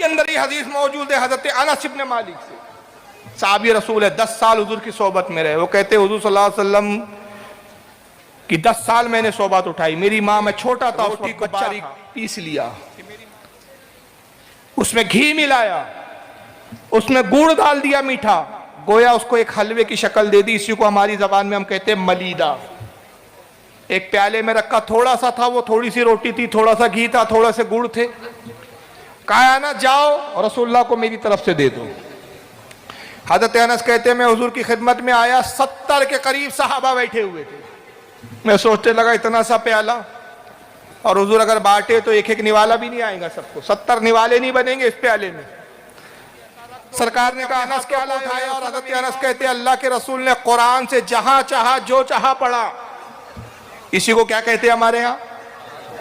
के अंदर ये हदीस मौजूद है हजरत अनस इब्न मालिक से, साहबी रसूल है, 10 साल हुजूर की सोबत में रहे। वो कहते हुजूर सल्लल्लाहु अलैहि वसल्लम कि 10 साल मैंने सोबत उठाई। मेरी माँ, मैं छोटा था, उसकी बच्चा पीस लिया, उसमें घी मिलाया, उसमें गुड़ डाल दिया मीठा, गोया उसको एक हलवे की शक्ल दे दी। इसी को हमारी जबान में हम कहते हैं मलीदा। एक प्याले में रखा, थोड़ा सा था वो, थोड़ी सी रोटी थी, थोड़ा सा घी था, थोड़ा से गुड़ थे। कहा ना जाओ और रसूलुल्लाह को मेरी तरफ से दे दो। हजरत अनस कहते हैं मैं हुजूर की खिदमत में आया, 70 के करीब सहाबा बैठे हुए थे। मैं सोचने लगा इतना सा प्याला, और हुजूर अगर बांटे तो एक एक निवाला भी नहीं आएगा सबको, 70 निवाले नहीं बनेंगे इस प्याले में। सरकार ने कहा अनस क्या उठाया, और हजरत अनस कहते हैं अल्लाह के रसूल ने कुरान से जहां चाहा जो चाहा पढ़ा। इसी को क्या कहते हैं हमारे यहाँ,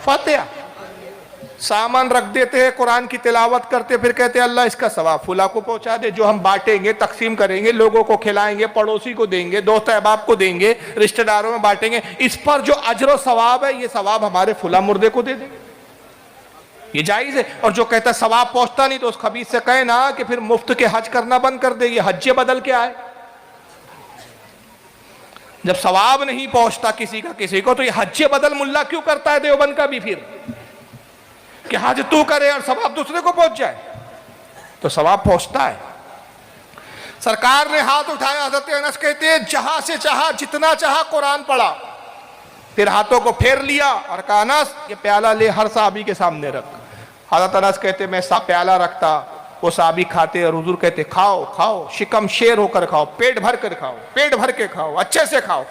फातिहा। सामान रख देते हैं, कुरान की तिलावत करते, फिर कहते हैं अल्लाह इसका सवाब फुला को पहुंचा दे, जो हम बांटेंगे, तकसीम करेंगे, लोगों को खिलाएंगे, पड़ोसी को देंगे, दोस्त अहबाब को देंगे, रिश्तेदारों में बांटेंगे, इस पर जो अजर सवाब है ये सवाब हमारे फुला मुर्दे को दे देंगे, ये जायज है। और जो कहता है सवाब पहुंचता नहीं तो उस खबीस से कहे ना कि फिर मुफ्त के हज करना बंद कर दे। ये हज बदल क्या है? जब सवाब नहीं पहुंचता किसी का किसी को, तो ये हज बदल मुल्ला क्यों करता है देवबंद का भी, फिर कि हज तू करे और सवाब दूसरे को पहुंच जाए? तो सवाब पहुंचता है। सरकार ने हाथ उठाया, हजरत अनस कहते हैं जहां से चाहा जितना चाहा कुरान पढ़ा, फिर हाथों को फेर लिया और कहा अनस ये प्याला ले, हर साहबी के सामने रख। हजरत अनस कहते मैं प्याला रखता, वो साहबी खाते और हुजूर कहते खाओ खाओ, शिकम शेर होकर खाओ, पेट भर कर खाओ, पेट भर के खाओ, अच्छे से खाओ,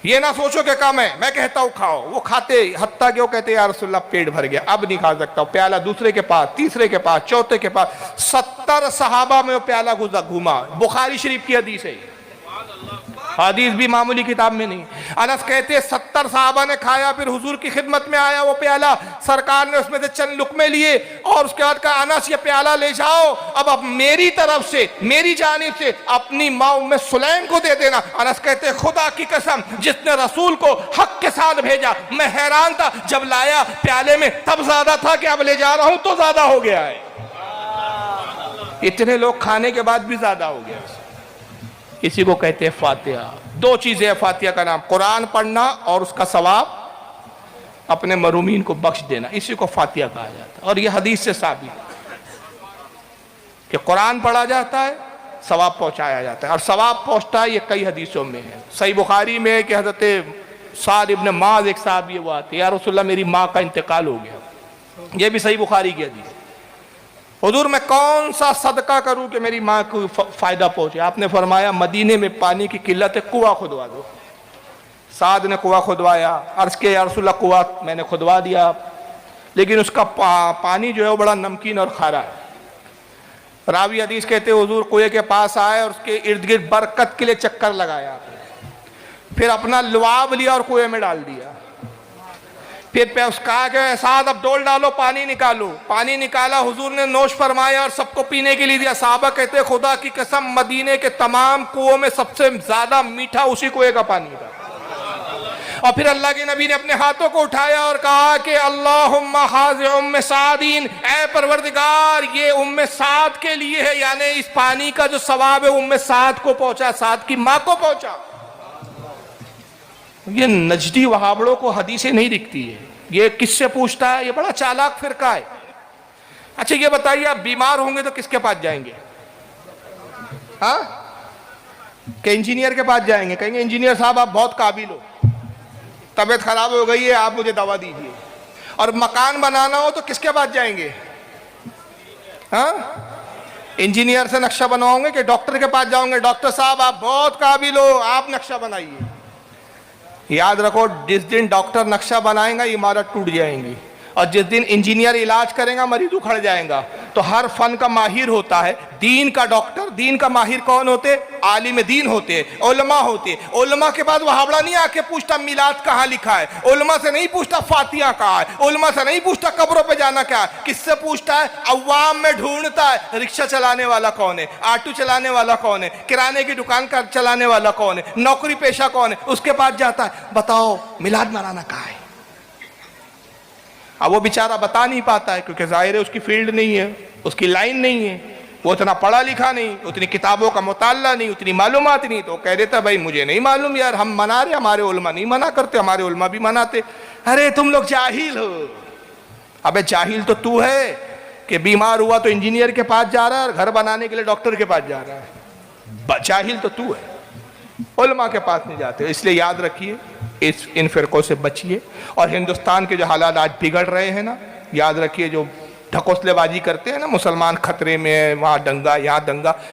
ये ना सोचो कि कम है, मैं कहता हूं खाओ। वो खाते, हत्ता कि वो कहते यार रसूलुल्लाह पेट भर गया, अब नहीं खा सकता। प्याला दूसरे के पास, तीसरे के पास, चौथे के पास, 70 सहाबा में वो प्याला घूमा। बुखारी शरीफ की हदीस है, हदीस भी मामूली किताब में नहीं। अनस कहते 70 साहबा ने खाया, फिर हुजूर की खिदमत में आया वो प्याला, सरकार ने उसमें से चंद लुकमे लिए और उसके बाद कहा अनस ये प्याला ले जाओ, अब मेरी तरफ से, मेरी जानिब से अपनी माँ उम्मे सुलैम को दे देना। अनस कहते खुदा की कसम जिसने रसूल को हक के साथ भेजा, मैं हैरान था, जब लाया प्याले में तब ज्यादा था कि अब ले जा रहा हूं तो ज्यादा हो गया है। इतने लोग खाने के बाद भी ज्यादा हो गया। इसी को कहते हैं फातिहा। 2 चीजें हैं फातिहा का नाम, कुरान पढ़ना और उसका सवाब अपने मरूमीन को बख्श देना, इसी को फातिहा कहा जाता है। और यह हदीस से साबित कि कुरान पढ़ा जाता है, सवाब पहुंचाया जाता है, और सवाब पहुंचता है ये कई हदीसों में है। सही बुखारी में है कि हजरत साद इब्न माज एक साहबी वो आते, या रसूलुल्लाह मेरी माँ का इंतकाल हो गया। ये भी सही बुखारी की हदीस। हुजूर मैं कौन सा सदका करूं कि मेरी माँ को फायदा पहुंचे? आपने फरमाया मदीने में पानी की किल्लत है, कुआं खुदवा दो। साद ने कुआं खुदवाया, अर्ज के या रसूलुल्लाह कुआं मैंने खुदवा दिया, लेकिन उसका पानी जो है वो बड़ा नमकीन और खारा है। रावी हदीस कहते हुजूर कुएं के पास आए और उसके इर्द गिर्द बरकत के लिए चक्कर लगाया, फिर अपना लुआब लिया और कुएं में डाल दिया। फिर पे कहा कि साद अब डोल डालो, पानी निकालो। पानी निकाला, हुजूर ने नोश फरमाया और सबको पीने के लिए दिया। साहबा कहते खुदा की कसम मदीने के तमाम कुओं में सबसे ज्यादा मीठा उसी कुएं का पानी था। और फिर अल्लाह के नबी ने अपने हाथों को उठाया और कहा कि अल्लाहुम्मा हाज़ि उम्मे सादीन, ऐ परवरदिगार ये उम्मे साद के लिए है, यानी इस पानी का जो सवाब है उम्मे साद को पहुंचा, साद की माँ को पहुंचा। ये नजदी वहाबड़ों को हदीसें नहीं दिखती है, ये किससे पूछता है? ये बड़ा चालाक फिरका है। अच्छा ये बताइए आप बीमार होंगे तो किसके पास जाएंगे? हाँ, कि इंजीनियर के पास जाएंगे, कहेंगे इंजीनियर साहब आप बहुत काबिल हो, तबीयत खराब हो गई है, आप मुझे दवा दीजिए। और मकान बनाना हो तो किसके पास जाएंगे? हाँ, इंजीनियर से नक्शा बनवाओगे कि डॉक्टर के पास जाओगे? डॉक्टर साहब आप बहुत काबिल हो, आप नक्शा बनाइए। याद रखो जिस दिन डॉक्टर नक्शा बनाएगा इमारत टूट जाएंगी, और जिस दिन इंजीनियर इलाज करेगा मरीज उखड़ जाएगा। तो हर फन का माहिर होता है। दीन का डॉक्टर, दीन का माहिर कौन होते? आलिम दीन होते, उलमा होते। उलमा के बाद वहाबड़ा नहीं आके पूछता मिलाद कहाँ लिखा है, उलमा से नहीं पूछता फातिहा कहाँ है, उलमा से नहीं पूछता कब्रों पे जाना क्या है। किससे पूछता है? अवाम में ढूंढता है, रिक्शा चलाने वाला कौन है, ऑटो चलाने वाला कौन है, किराने की दुकान का चलाने वाला कौन है, नौकरी पेशा कौन है, उसके पास जाता है। बताओ मिलाद मनाना कहाँ है? अब वो बेचारा बता नहीं पाता है क्योंकि जाहिर है उसकी फील्ड नहीं है, उसकी लाइन नहीं है, वो इतना पढ़ा लिखा नहीं, उतनी किताबों का मुताला नहीं, उतनी मालूमात नहीं, तो कह देता भाई मुझे नहीं मालूम यार, हम मना रहे, हमारे उलमा नहीं मना करते, हमारे उलमा भी मनाते। अरे तुम लोग जाहिल हो। अबे जाहिल तो तू है कि बीमार हुआ तो इंजीनियर के पास जा रहा है और घर बनाने के लिए डॉक्टर के पास जा रहा है। जाहिल तो तू है, उलमा के पास नहीं जाते। इसलिए याद रखिए, इन फिरकों से बचिए। और हिंदुस्तान के जो हालात आज बिगड़ रहे हैं ना, याद रखिए, जो ढकोसलेबाजी करते हैं ना, मुसलमान खतरे में है, वहाँ दंगा यहाँ दंगा,